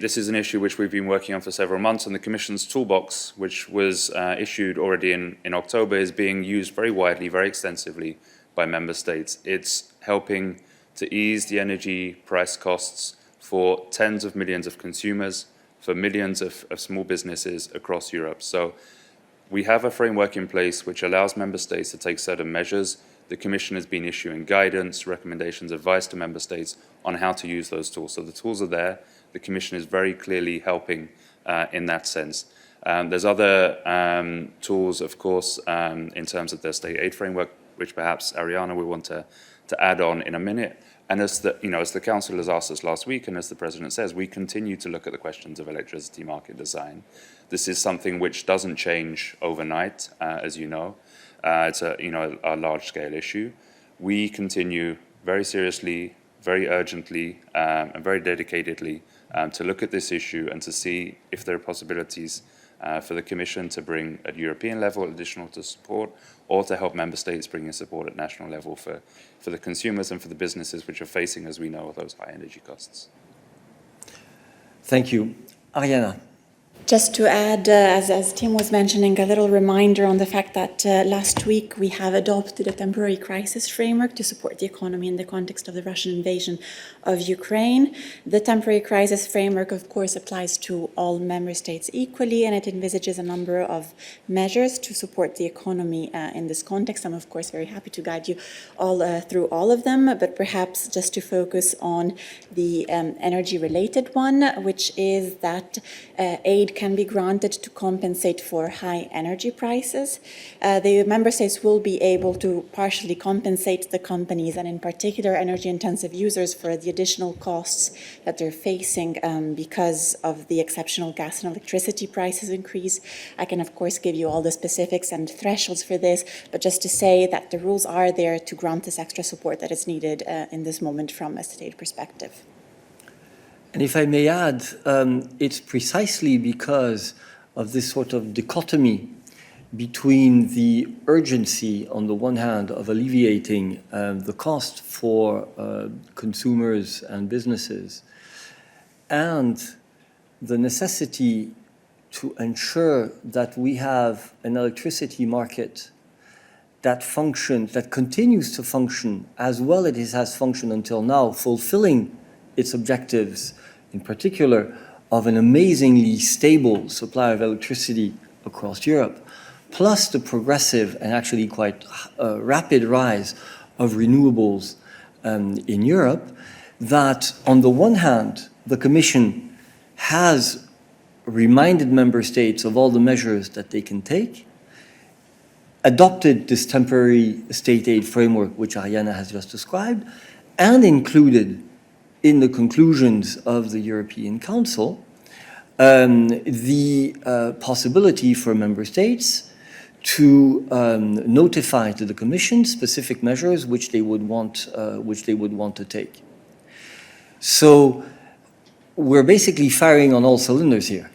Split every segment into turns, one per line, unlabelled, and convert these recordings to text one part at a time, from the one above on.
this is an issue which we've been working on for several months, and the Commission's toolbox, which was issued already in October, is being used very widely, very extensively by member states. It's helping to ease the energy price costs for tens of millions of consumers, for millions of small businesses across Europe. So we have a framework in place which allows member states to take certain measures. The Commission has been issuing guidance, recommendations, advice to member states on how to use those tools. So the tools are there. The Commission is very clearly helping in that sense. There's other tools, of course, in terms of the state aid framework, which perhaps Ariana will want to add on in a minute. And as the Council has asked us last week, and as the President says, we continue to look at the questions of electricity market design. This is something which doesn't change overnight, as you know. It's a large-scale issue. We continue very seriously, very urgently, and very dedicatedly to look at this issue and to see if there are possibilities for the Commission to bring at European level additional support, or to help member states bring in support at national level for the consumers and for the businesses which are facing, as we know, those high energy costs.
Thank you. Ariana.
Just to add, as Tim was mentioning, a little reminder on the fact that last week we have adopted a temporary crisis framework to support the economy in the context of the Russian invasion of Ukraine. The temporary crisis framework, of course, applies to all member states equally, and it envisages a number of measures to support the economy in this context. I'm, of course, very happy to guide you all through all of them, but perhaps just to focus on the energy-related one, which is that aid can be granted to compensate for high energy prices. The member states will be able to partially compensate the companies, and in particular energy-intensive users, for the additional costs that they're facing because of the exceptional gas and electricity prices increase. I can, of course, give you all the specifics and thresholds for this, but just to say that the rules are there to grant this extra support that is needed in this moment from a state perspective.
And if I may add, it's precisely because of this sort of dichotomy between the urgency, on the one hand, of alleviating the cost for consumers and businesses, and the necessity to ensure that we have an electricity market that functions, that continues to function as well as it has functioned until now, fulfilling its objectives, in particular, of an amazingly stable supply of electricity across Europe, plus the progressive and actually quite rapid rise of renewables in Europe, that on the one hand, the Commission has reminded member states of all the measures that they can take, adopted this temporary state aid framework, which Ariana has just described, and included in the conclusions of the European Council the possibility for member states to notify to the Commission specific measures which they would want to take. So we're basically firing on all cylinders here,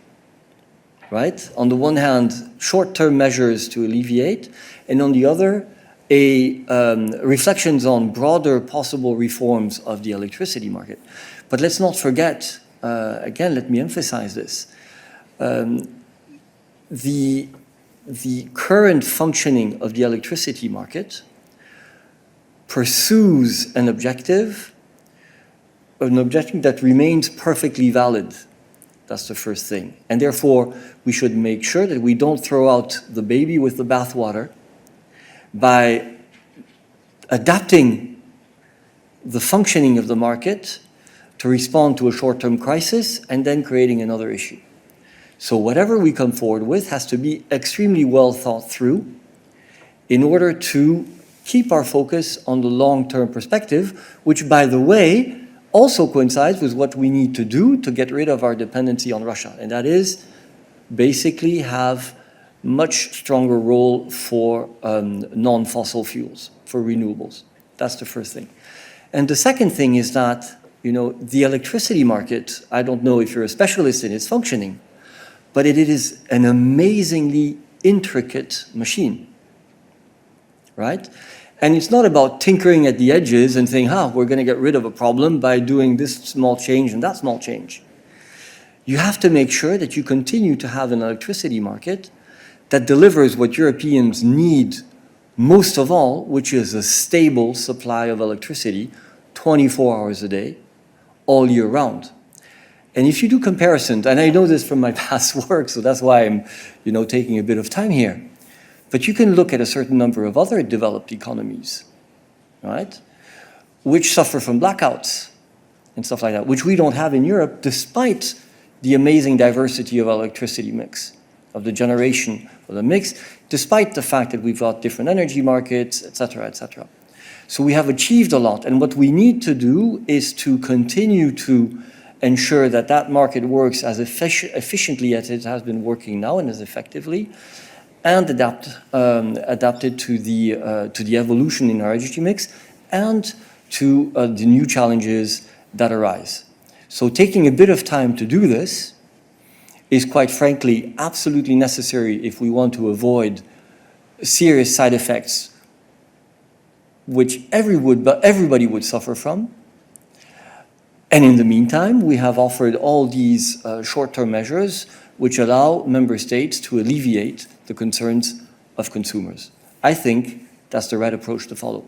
right? On the one hand, short-term measures to alleviate, and on the other, reflections on broader possible reforms of the electricity market. But let's not forget, again, let me emphasize this, the current functioning of the electricity market pursues an objective that remains perfectly valid. That's the first thing. And therefore, we should make sure that we don't throw out the baby with the bathwater by adapting the functioning of the market to respond to a short-term crisis and then creating another issue. So whatever we come forward with has to be extremely well thought through in order to keep our focus on the long-term perspective, which, by the way, also coincides with what we need to do to get rid of our dependency on Russia, and that is basically have much stronger role for non-fossil fuels, for renewables. That's the first thing. And the second thing is that, the electricity market, I don't know if you're a specialist in its functioning, but it is an amazingly intricate machine, right? And it's not about tinkering at the edges and saying, we're going to get rid of a problem by doing this small change and that small change. You have to make sure that you continue to have an electricity market that delivers what Europeans need most of all, which is a stable supply of electricity 24 hours a day, all year round. And if you do comparisons, and I know this from my past work, so that's why I'm, taking a bit of time here, but you can look at a certain number of other developed economies, right, which suffer from blackouts and stuff like that, which we don't have in Europe, despite the amazing diversity of our electricity mix, of the generation of the mix, despite the fact that we've got different energy markets, et cetera, et cetera. So we have achieved a lot, and what we need to do is to continue to ensure that that market works as efficiently as it has been working now and as effectively, and adapted to the evolution in our energy mix and to the new challenges that arise. So taking a bit of time to do this is, quite frankly, absolutely necessary if we want to avoid serious side effects which everybody would suffer from. And in the meantime, we have offered all these short-term measures which allow member states to alleviate the concerns of consumers. I think that's the right approach to follow.